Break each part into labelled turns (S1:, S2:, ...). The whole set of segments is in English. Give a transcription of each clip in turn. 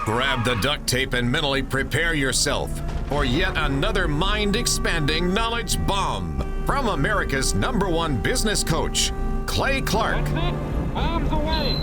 S1: Grab the duct tape and mentally prepare yourself for yet another mind-expanding knowledge bomb from America's #1 business coach, Clay Clark.
S2: That's it. Bombs away.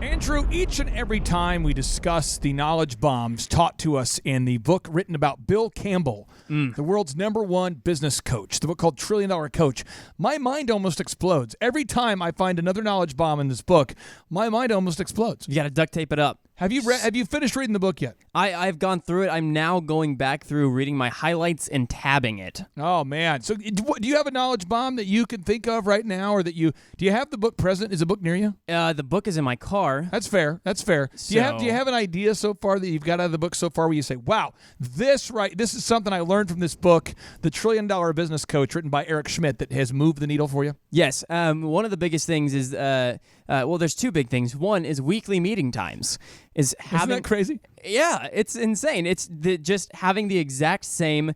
S3: Andrew, each and every time we discuss the knowledge bombs taught to us in the book written about Bill Campbell, the world's #1 business coach, the book called $1 Trillion Coach, my mind almost explodes. Every time I find another knowledge bomb in this book, my mind almost explodes.
S4: You got to duct tape it up.
S3: Have you finished reading the book yet?
S4: I've gone through it. I'm now going back through reading my highlights and tabbing it.
S3: Oh, man. So do you have a knowledge bomb that you can think of right now, or do you have the book present? Is the book near you?
S4: The book is in my car.
S3: That's fair. That's fair. Do you have an idea so far that you've got out of the book so far where you say, wow, this is something I learned from this book, The $1 Trillion Business Coach, written by Eric Schmidt, that has moved the needle for you?
S4: Yes. One of the biggest things is, there's two big things. One is weekly meeting times. Isn't
S3: that crazy?
S4: Yeah, it's insane. It's just having the exact same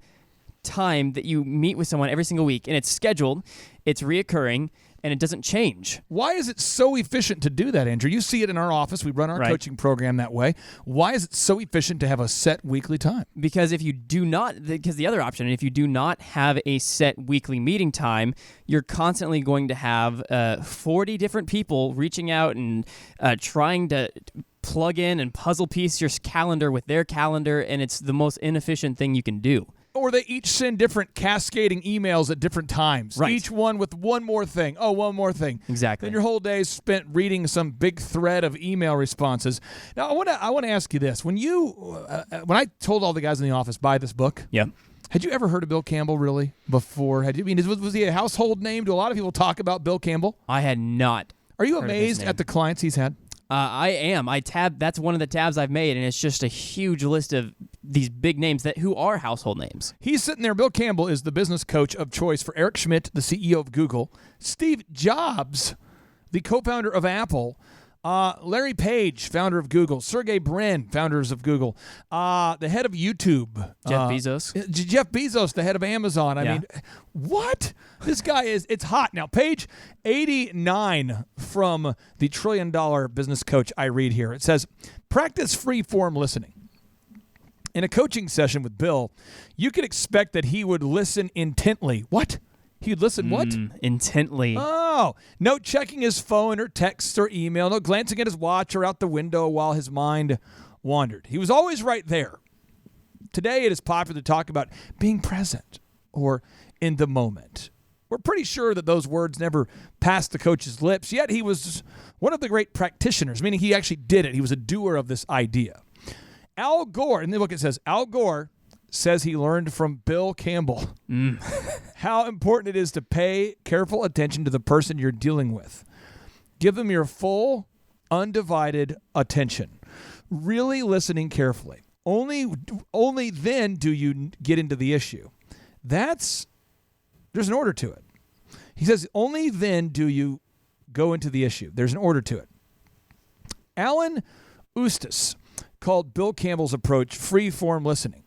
S4: time that you meet with someone every single week, and it's scheduled, it's reoccurring, and it doesn't change.
S3: Why is it so efficient to do that, Andrew? You see it in our office. We run our coaching program that way. Why is it so efficient to have a set weekly time?
S4: Because if you do not, because the other option, if you do not have a set weekly meeting time, you're constantly going to have 40 different people reaching out and trying to plug in and puzzle piece your calendar with their calendar, and it's the most inefficient thing you can do.
S3: Or they each send different cascading emails at different times.
S4: Right.
S3: Each one with one more thing. Oh, one more thing.
S4: Exactly.
S3: Then your whole day is spent reading some big thread of email responses. Now, I want to ask you this: when I told all the guys in the office buy this book,
S4: yeah,
S3: had you ever heard of Bill Campbell really before? Was he a household name? Do a lot of people talk about Bill Campbell?
S4: I had not.
S3: Are you amazed at the clients he's had?
S4: I am. That's one of the tabs I've made, and it's just a huge list of these big names who are household names.
S3: He's sitting there. Bill Campbell is the business coach of choice for Eric Schmidt, the CEO of Google, Steve Jobs, the co-founder of Apple, Larry Page, founder of Google, Sergey Brin, founders of Google, the head of YouTube,
S4: Jeff Bezos.
S3: Jeff Bezos, the head of Amazon. I mean, what? This guy it's hot. Now, page 89 from the $1 Trillion Business Coach I read here. It says, practice free-form listening. In a coaching session with Bill, you could expect that he would listen intently. What? He'd listen what?
S4: Intently.
S3: Oh, no checking his phone or texts or email, no glancing at his watch or out the window while his mind wandered. He was always right there. Today, it is popular to talk about being present or in the moment. We're pretty sure that those words never passed the coach's lips, yet he was one of the great practitioners, meaning he actually did it. He was a doer of this idea. Al Gore, in the book it says, Al Gore says he learned from Bill Campbell how important it is to pay careful attention to the person you're dealing with. Give them your full, undivided attention. Really listening carefully. Only then do you get into the issue. There's an order to it. He says, only then do you go into the issue. There's an order to it. Alan Eustace called Bill Campbell's approach free-form listening.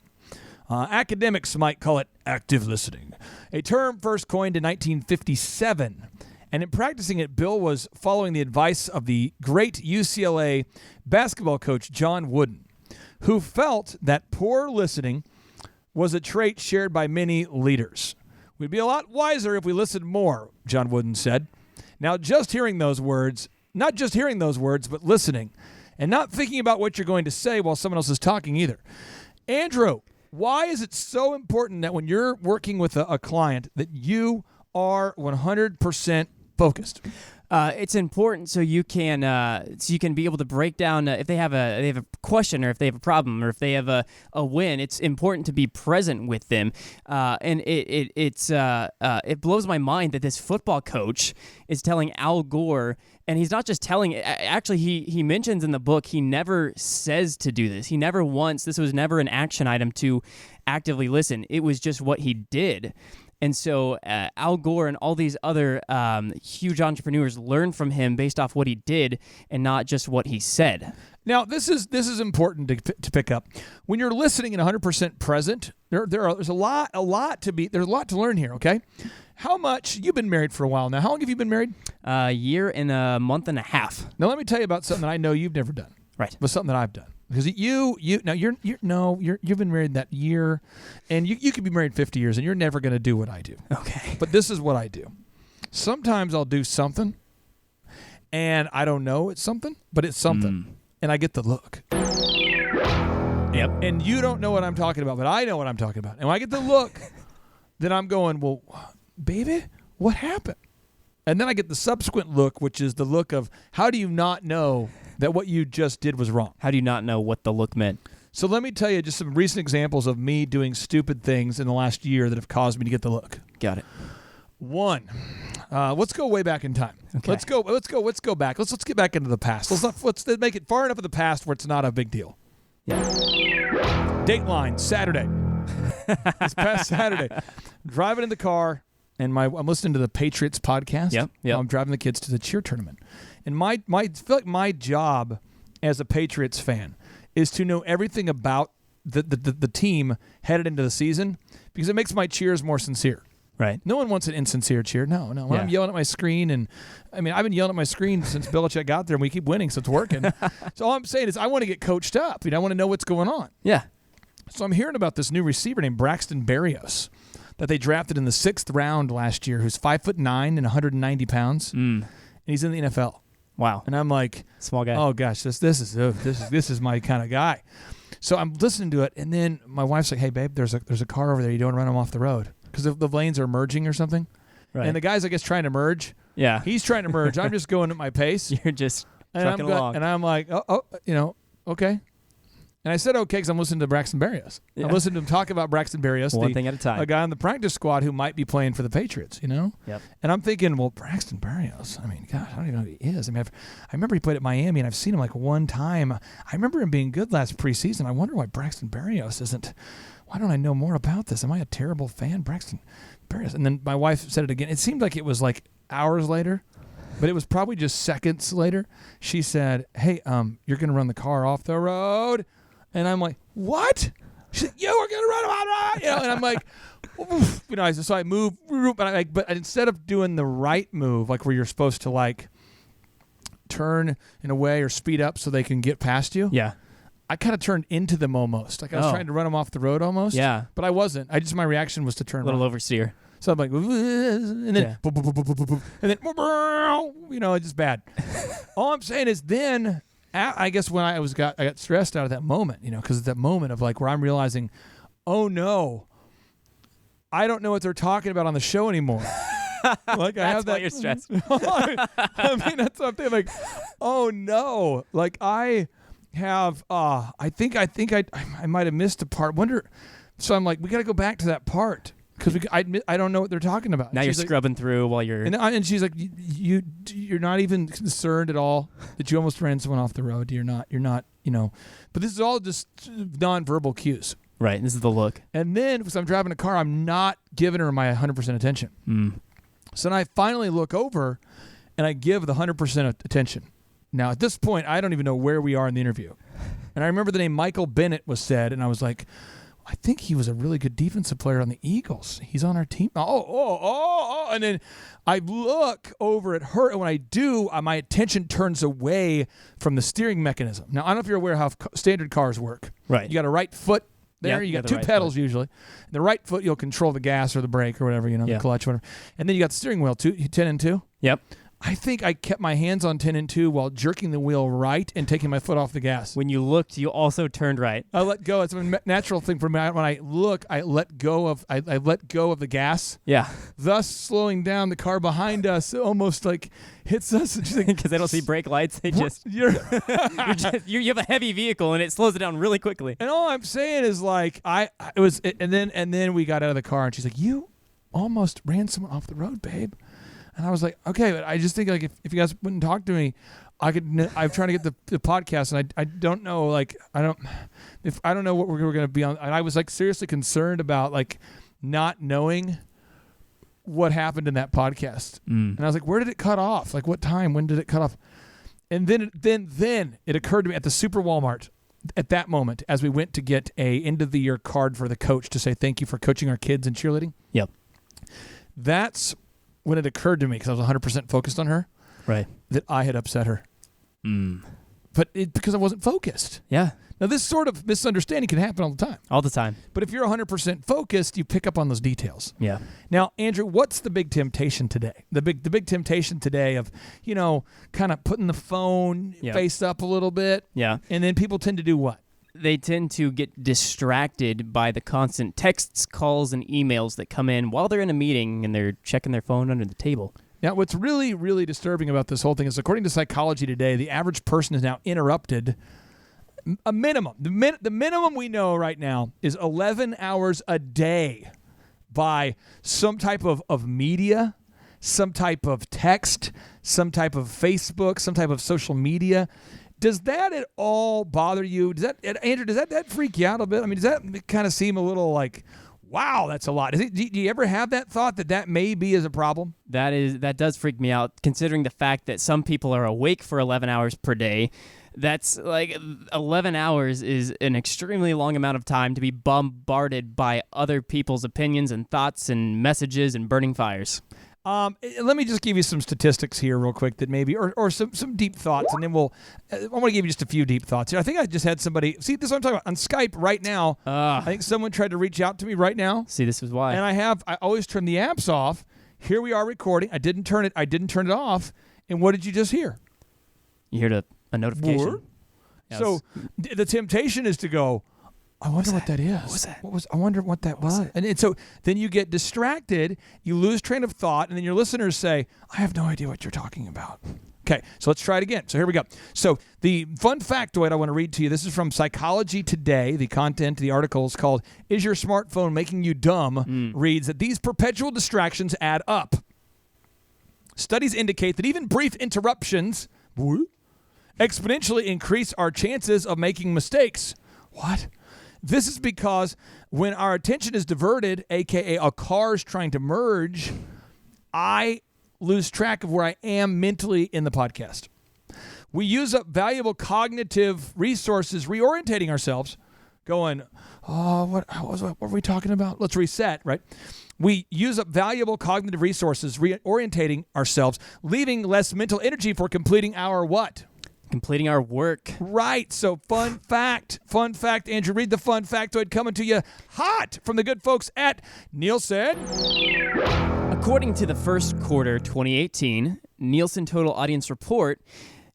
S3: Academics might call it active listening, a term first coined in 1957. And in practicing it, Bill was following the advice of the great UCLA basketball coach John Wooden, who felt that poor listening was a trait shared by many leaders. We'd be a lot wiser if we listened more, John Wooden said. Now, not just hearing those words, but listening, and not thinking about what you're going to say while someone else is talking either. Andrew, why is it so important that when you're working with a client that you are 100% focused?
S4: It's important so you can be able to break down if they have a question or if they have a problem or if they have a win. It's important to be present with them, and it blows my mind that this football coach is telling Al Gore, and he's not just telling. Actually, he mentions in the book he never says to do this. This was never an action item to actively listen. It was just what he did. And so Al Gore and all these other huge entrepreneurs learned from him based off what he did and not just what he said.
S3: Now, this is important to pick up. When you're listening and 100% present, there's a lot to learn here, okay? How much, you've been married for a while now. How long have you been married?
S4: A year and a month and a half.
S3: Now, let me tell you about something that I know you've never done.
S4: Right.
S3: But something that I've done. Because you've been married that year, and you could be married 50 years, and you're never going to do what I do.
S4: Okay.
S3: But this is what I do. Sometimes I'll do something, and I don't know it's something, but it's something, and I get the look.
S4: Yep.
S3: And you don't know what I'm talking about, but I know what I'm talking about. And when I get the look, then I'm going, well, baby, what happened? And then I get the subsequent look, which is the look of, how do you not know that what you just did was wrong?
S4: How do you not know what the look meant?
S3: So let me tell you just some recent examples of me doing stupid things in the last year that have caused me to get the look.
S4: Got it.
S3: One, let's go way back in time.
S4: Okay.
S3: Let's go back. Let's get back into the past. Let's make it far enough in the past where it's not a big deal.
S4: Yeah.
S3: Dateline, Saturday. This past Saturday. Driving in the car, and I'm listening to the Patriots podcast.
S4: Yep.
S3: I'm driving the kids to the cheer tournament. And I feel like my job as a Patriots fan is to know everything about the team headed into the season, because it makes my cheers more sincere.
S4: Right.
S3: No one wants an insincere cheer. No. When I'm yelling at my screen, and I mean, I've been yelling at my screen since Belichick got there, and we keep winning, so it's working. So all I'm saying is I want to get coached up. I want to know what's going on.
S4: Yeah.
S3: So I'm hearing about this new receiver named Braxton Berrios that they drafted in the 6th round last year, who's 5'9" and 190 pounds, and he's in the NFL.
S4: Wow.
S3: And I'm like,
S4: small guy.
S3: oh gosh, this is my kind of guy. So I'm listening to it, and then my wife's like, hey babe, there's a car over there. You don't run him off the road because the lanes are merging or something.
S4: Right.
S3: And the guy's, I guess, trying to merge.
S4: Yeah.
S3: He's trying to merge. I'm just going at my pace.
S4: You're just
S3: and
S4: trucking along.
S3: And I'm like, okay. And I said okay because I'm listening to Braxton Berrios.
S4: Yeah.
S3: I'm listening to him talk about Braxton Berrios,
S4: One thing at a time.
S3: a guy on the practice squad who might be playing for the Patriots.
S4: Yep.
S3: And I'm thinking, well, Braxton Berrios. I mean, gosh, I don't even know who he is. I mean, I remember he played at Miami, and I've seen him like one time. I remember him being good last preseason. I wonder why Braxton Berrios isn't. Why don't I know more about this? Am I a terrible fan, Braxton Berrios? And then my wife said it again. It seemed like it was like hours later, but it was probably just seconds later. She said, hey, you're going to run the car off the road. And I'm like, what? She's like, you were going to run him out, right? And I'm like, oof. So I move, but instead of doing the right move, like where you're supposed to like turn in a way or speed up so they can get past you.
S4: Yeah.
S3: I kind of turned into them almost. Like I was trying to run them off the road almost.
S4: Yeah.
S3: But I wasn't. My reaction was to turn
S4: A little
S3: around.
S4: oversteer.
S3: So I'm like, and then, and then, it's just bad. All I'm saying is then, I guess when I got stressed out of that moment, because it's that moment of like where I'm realizing, oh no, I don't know what they're talking about on the show anymore. Like I have that.
S4: Why you're stressed.
S3: I mean, that's what I'm thinking. Like, oh no, like I have. I think I might have missed a part. So I'm like, we got to go back to that part. Because I don't know what they're talking about.
S4: Now you're scrubbing through while you're...
S3: And she's like, you're not even concerned at all that you almost ran someone off the road. You're not, But this is all just nonverbal cues.
S4: Right, this is the look.
S3: And then, because I'm driving a car, I'm not giving her my 100% attention. So then I finally look over, and I give the 100% attention. Now, at this point, I don't even know where we are in the interview. And I remember the name Michael Bennett was said, and I was like... I think he was a really good defensive player on the Eagles. He's on our team. Oh. And then I look over at her, and when I do, my attention turns away from the steering mechanism. Now, I don't know if you're aware how standard cars work.
S4: Right.
S3: You got a right foot there.
S4: Yep,
S3: you got
S4: the
S3: two
S4: right
S3: pedals
S4: foot.
S3: usually. The right foot, you'll control the gas or the brake or whatever, the clutch, whatever. And then you got the steering wheel, 10 and 2.
S4: Yep.
S3: I think I kept my hands on 10 and 2 while jerking the wheel right and taking my foot off the gas.
S4: When you looked, you also turned right.
S3: I let go. It's a natural thing for me. When I look, I let go of the gas.
S4: Yeah.
S3: Thus slowing down the car behind us. Almost like hits us.
S4: Because they don't see brake lights. They just you have a heavy vehicle and it slows it down really quickly.
S3: And all I'm saying is like and then we got out of the car and she's like, you almost ran someone off the road, babe. And I was like, okay, but I just think like if you guys wouldn't talk to me, I'm trying to get the podcast, and I don't know, like I don't know what we're going to be on. And I was like seriously concerned about like not knowing what happened in that podcast. And I was like, where did it cut off? Like, what time? When did it cut off? And then it occurred to me at the Super Walmart at that moment as we went to get a end of the year card for the coach to say thank you for coaching our kids in cheerleading.
S4: Yep.
S3: That's when it occurred to me, because I was 100% focused on her,
S4: Right.
S3: that I had upset her. But because I wasn't focused.
S4: Yeah.
S3: Now, this sort of misunderstanding can happen all the time.
S4: All the time.
S3: But if you're 100% focused, you pick up on those details.
S4: Yeah.
S3: Now, Andrew, what's the big temptation today? The big temptation today of, kind of putting the phone face up a little bit.
S4: Yeah.
S3: And then people tend to do what?
S4: They tend to get distracted by the constant texts, calls, and emails that come in while they're in a meeting and they're checking their phone under the table.
S3: Now, what's really, really disturbing about this whole thing is, according to Psychology Today, the average person is now interrupted a minimum. The minimum we know right now is 11 hours a day by some type of media, some type of text, some type of Facebook, some type of social media. Does that at all bother you? Andrew, does that freak you out a bit? I mean, does that kind of seem a little like, wow, that's a lot? Do you ever have that thought that maybe is a problem?
S4: That does freak me out, considering the fact that some people are awake for 11 hours per day. That's like 11 hours is an extremely long amount of time to be bombarded by other people's opinions and thoughts and messages and burning fires.
S3: Let me just give you some statistics here real quick that maybe, or some deep thoughts, and then I want to give you just a few deep thoughts here. I think I just had somebody, see, this is what I'm talking about, on Skype right now. I think someone tried to reach out to me right now.
S4: See, this is why.
S3: And I always turn the apps off. Here we are recording. I didn't turn it off. And what did you just hear?
S4: You heard a notification.
S3: Word? Yes. So the temptation is to go, I wonder what that is.
S4: What was that?
S3: I wonder what that was. And so then you get distracted, you lose train of thought, and then your listeners say, I have no idea what you're talking about. Okay, so let's try it again. So here we go. So the fun factoid I want to read to you, this is from Psychology Today. The content, the article is called, Is Your Smartphone Making You Dumb? Reads that these perpetual distractions add up. Studies indicate that even brief interruptions exponentially increase our chances of making mistakes. What? This is because when our attention is diverted, a.k.a. a car's trying to merge, I lose track of where I am mentally in the podcast. We use up valuable cognitive resources reorientating ourselves, going, what were we talking about? Let's reset, right? We use up valuable cognitive resources reorientating ourselves, leaving less mental energy for completing our what?
S4: Completing our work.
S3: Right. So fun fact, Andrew, read the fun factoid coming to you hot from the good folks at Nielsen.
S4: According to the first quarter 2018 Nielsen Total Audience Report,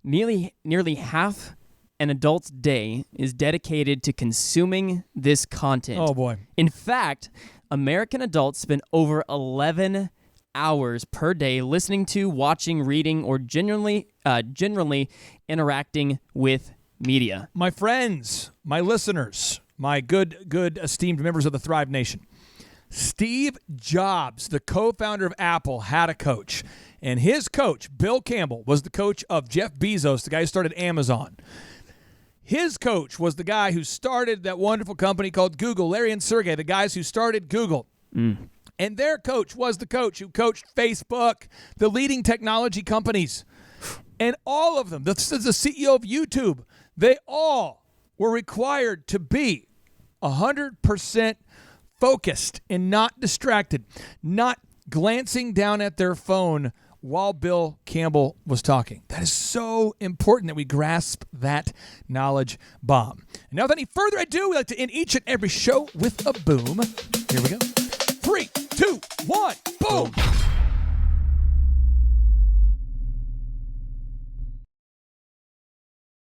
S4: nearly half an adult's day is dedicated to consuming this content.
S3: Oh, boy.
S4: In fact, American adults spend over 11 hours per day listening to, watching, reading, or generally interacting with media.
S3: My friends, my listeners, my good esteemed members of the Thrive Nation, Steve Jobs, the co-founder of Apple, had a coach. And his coach, Bill Campbell, was the coach of Jeff Bezos, the guy who started Amazon. His coach was the guy who started that wonderful company called Google, Larry and Sergey, the guys who started Google. And their coach was the coach who coached Facebook, the leading technology companies. And all of them, this is the CEO of YouTube, they all were required to be 100% focused and not distracted, not glancing down at their phone while Bill Campbell was talking. That is so important that we grasp that knowledge bomb. And now, without any further ado, we like to end each and every show with a boom. Here we go. 3, 2, 1, boom.